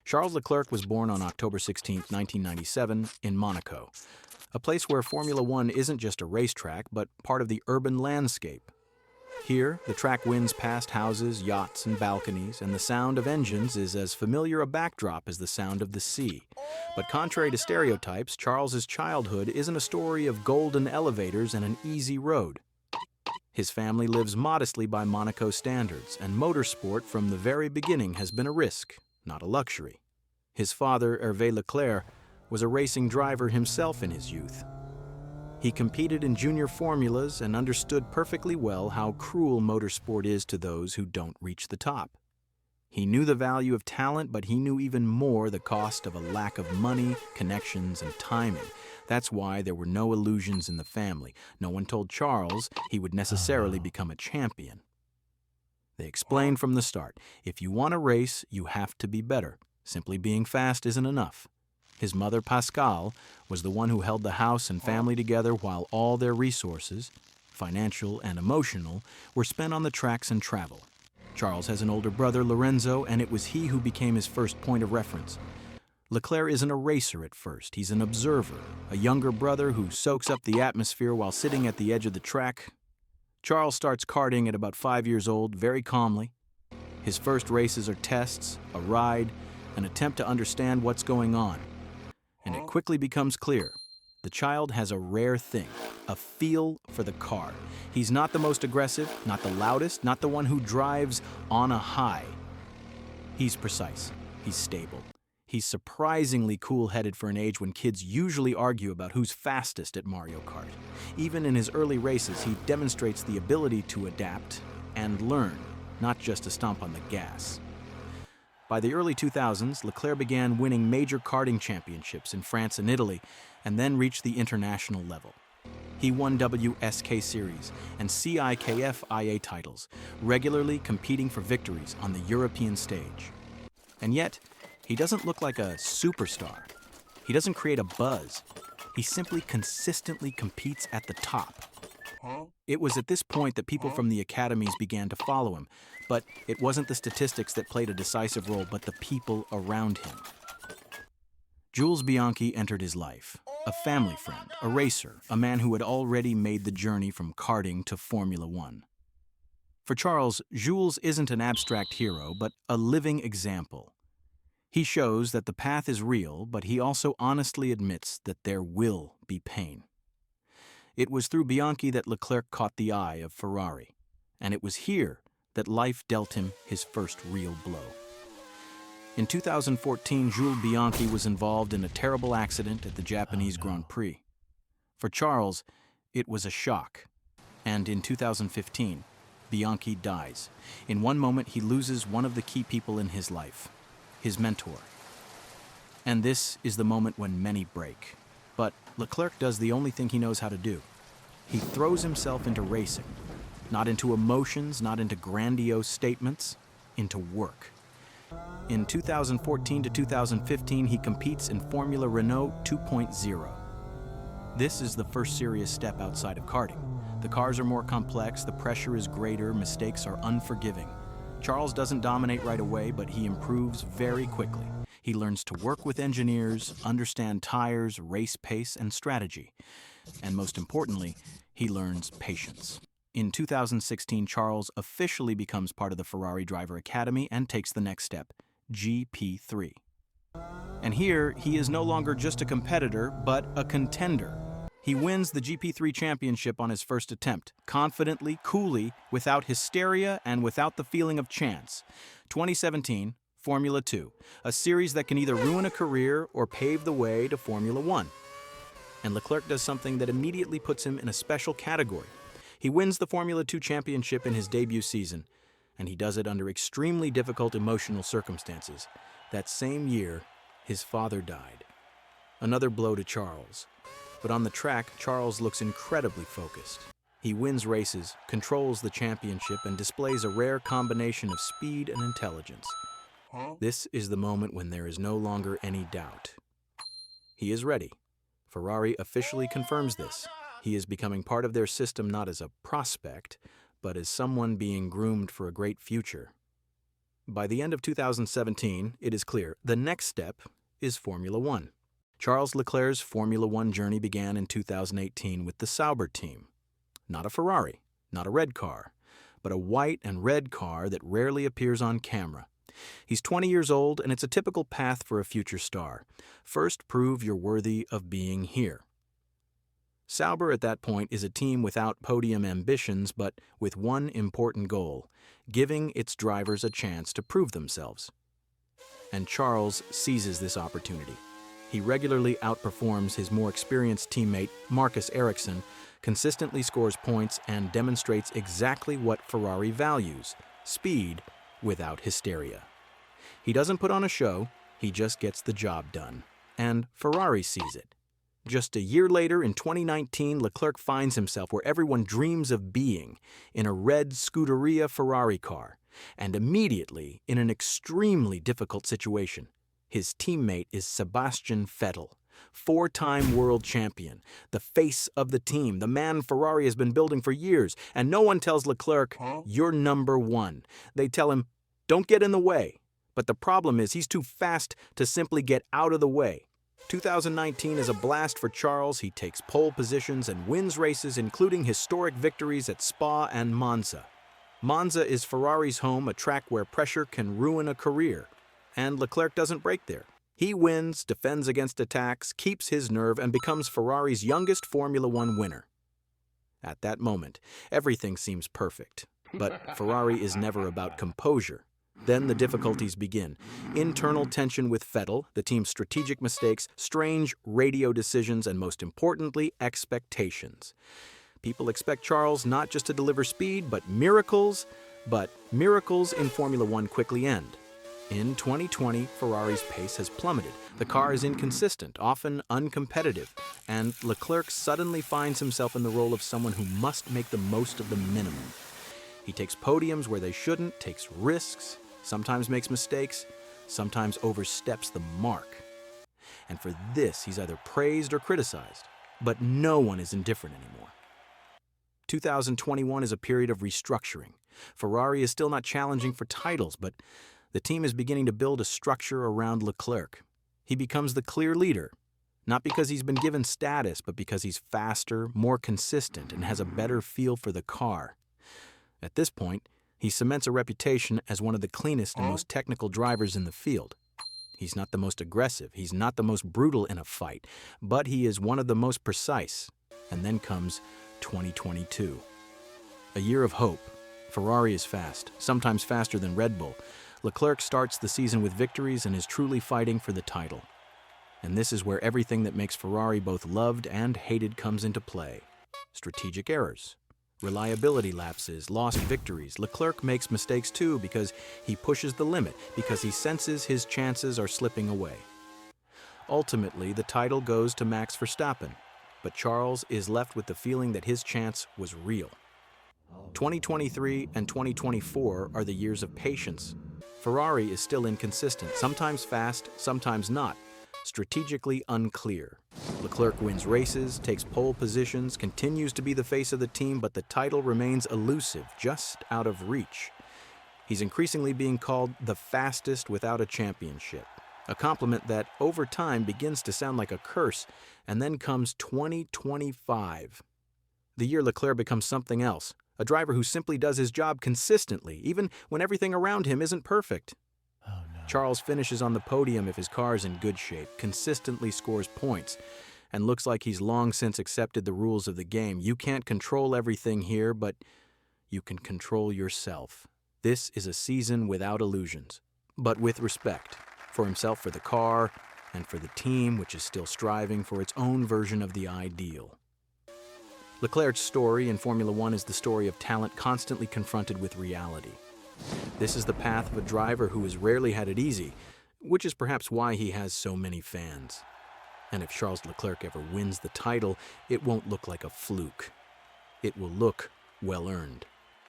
Charles Leclerc was born on October 16, 1997, in Monaco, a place where Formula One isn't just a racetrack, but part of the urban landscape. Here, the track winds past houses, yachts, and balconies, and the sound of engines is as familiar a backdrop as the sound of the sea. But contrary to stereotypes, Charles's childhood isn't a story of golden elevators and an easy road. His family lives modestly by Monaco standards, and motorsport from the very beginning has been a risk, not a luxury. His father, Hervé Leclerc, was a racing driver himself in his youth. He competed in junior formulas and understood perfectly well how cruel motorsport is to those who don't reach the top. He knew the value of talent, but he knew even more the cost of a lack of money, connections, and timing. That's why there were no illusions in the family. No one told Charles he would necessarily become a champion. They explained from the start, if you want to race, you have to be better. Simply being fast isn't enough. His mother, Pascale, was the one who held the house and family together while all their resources, financial and emotional, were spent on the tracks and travel. Charles has an older brother, Lorenzo, and it was he who became his first point of reference. Leclerc isn't a racer at first. He's an observer, a younger brother who soaks up the atmosphere while sitting at the edge of the track. Charles starts karting at about 5 years old, very calmly. His first races are tests, a ride, an attempt to understand what's going on. And it quickly becomes clear. The child has a rare thing, a feel for the car. He's not the most aggressive, not the loudest, not the one who drives on a high. He's precise. He's stable. He's surprisingly cool-headed for an age when kids usually argue about who's fastest at Mario Kart. Even in his early races, he demonstrates the ability to adapt and learn, not just to stomp on the gas. By the early 2000s, Leclerc began winning major karting championships in France and Italy, and then reached the international level. He won WSK Series and CIKF IA titles, regularly competing for victories on the European stage. And yet, he doesn't look like a superstar. He doesn't create a buzz. He simply consistently competes at the top. It was at this point that people from the academies began to follow him, but it wasn't the statistics that played a decisive role, but the people around him. Jules Bianchi entered his life, a family friend, a racer, a man who had already made the journey from karting to Formula One. For Charles, Jules isn't an abstract hero, but a living example. He shows that the path is real, but he also honestly admits that there will be pain. It was through Bianchi that Leclerc caught the eye of Ferrari, and it was here that life dealt him his first real blow. In 2014, Jules Bianchi was involved in a terrible accident at the Japanese Grand Prix. For Charles, it was a shock, and in 2015, Bianchi dies. In one moment, he loses one of the key people in his life, his mentor. And this is the moment when many break. But Leclerc does the only thing he knows how to do. He throws himself into racing, not into emotions, not into grandiose statements, into work. In 2014 to 2015, he competes in Formula Renault 2.0. This is the first serious step outside of karting. The cars are more complex, the pressure is greater, mistakes are unforgiving. Charles doesn't dominate right away, but he improves very quickly. He learns to work with engineers, understand tires, race pace, and strategy. And most importantly, he learns patience. In 2016, Charles officially becomes part of the Ferrari Driver Academy and takes the next step, GP3. And here, he is no longer just a competitor, but a contender. He wins the GP3 championship on his first attempt, confidently, coolly, without hysteria and without the feeling of chance. 2017, Formula 2, a series that can either ruin a career or pave the way to Formula 1. And Leclerc does something that immediately puts him in a special category. He wins the Formula 2 championship in his debut season, and he does it under extremely difficult emotional circumstances. That same year, his father died. Another blow to Charles. But on the track, Charles looks incredibly focused. He wins races, controls the championship, and displays a rare combination of speed and intelligence. This is the moment when there is no longer any doubt. He is ready. Ferrari officially confirms this. He is becoming part of their system not as a prospect, but as someone being groomed for a great future. By the end of 2017, it is clear the next step is Formula One. Charles Leclerc's Formula One journey began in 2018 with the Sauber team. Not a Ferrari, not a red car, but a white and red car that rarely appears on camera. He's 20 years old, and it's a typical path for a future star. First, prove you're worthy of being here. Sauber at that point is a team without podium ambitions, but with one important goal: giving its drivers a chance to prove themselves. And Charles seizes this opportunity. He regularly outperforms his more experienced teammate, Marcus Ericsson, consistently scores points, and demonstrates exactly what Ferrari values: speed without hysteria. He doesn't put on a show, he just gets the job done. And Ferrari sees it. Just a year later, in 2019, Leclerc finds himself where everyone dreams of being, in a red Scuderia Ferrari car, and immediately in an extremely difficult situation. His teammate is Sebastian Vettel, four-time world champion, the face of the team, the man Ferrari has been building for years, and no one tells Leclerc, "You're number one." They tell him, "Don't get in the way." But the problem is he's too fast to simply get out of the way. 2019 is a blast for Charles. He takes pole positions and wins races, including historic victories at Spa and Monza. Monza is Ferrari's home, a track where pressure can ruin a career. And Leclerc doesn't break there. He wins, defends against attacks, keeps his nerve, and becomes Ferrari's youngest Formula One winner. At that moment, everything seems perfect. But Ferrari is never about composure. Then the difficulties begin. Internal tension with Vettel, the team's strategic mistakes, strange radio decisions, and most importantly, expectations. People expect Charles not just to deliver speed, but miracles. But miracles in Formula One quickly end. In 2020, Ferrari's pace has plummeted. The car is inconsistent, often uncompetitive, and Leclerc suddenly finds himself in the role of someone who must make the most of the minimum. He takes podiums where they shouldn't, takes risks, sometimes makes mistakes, sometimes oversteps the mark. And for this, he's either praised or criticized. But no one is indifferent anymore. 2021 is a period of restructuring. Ferrari is still not challenging for titles, but the team is beginning to build a structure around Leclerc. He becomes the clear leader, not because he's been given status, but because he's faster, more consistent, and has a better feel for the car. At this point, he cements a reputation as one of the cleanest and most technical drivers in the field. He's not the most aggressive, he's not the most brutal in a fight, but he is one of the most precise. And then comes 2022. A year of hope. Ferrari is fast, sometimes faster than Red Bull. Leclerc starts the season with victories and is truly fighting for the title. And this is where everything that makes Ferrari both loved and hated comes into play. Strategic errors, reliability lapses, lost victories. Leclerc makes mistakes too because he pushes the limit, because he senses his chances are slipping away. Ultimately, the title goes to Max Verstappen, but Charles is left with the feeling that his chance was real. 2023 and 2024 are the years of patience. Ferrari is still inconsistent, sometimes fast, sometimes not, strategically unclear. Leclerc wins races, takes pole positions, continues to be the face of the team, but the title remains elusive, just out of reach. He's increasingly being called the fastest without a championship, a compliment that over time begins to sound like a curse, and then comes 2025. The year Leclerc becomes something else, a driver who simply does his job consistently, even when everything around him isn't perfect. Oh, no. Charles finishes on the podium if his car is in good shape, consistently scores points, and looks like he's long since accepted the rules of the game. You can't control everything here, but you can control yourself. This is a season without illusions, but with respect for himself, for the car, and for the team, which is still striving for its own version of the ideal. Leclerc's story in Formula One is the story of talent constantly confronted with reality. This is the path of a driver who has rarely had it easy, which is perhaps why he has so many fans. And if Charles Leclerc ever wins the title, it won't look like a fluke. It will look well-earned.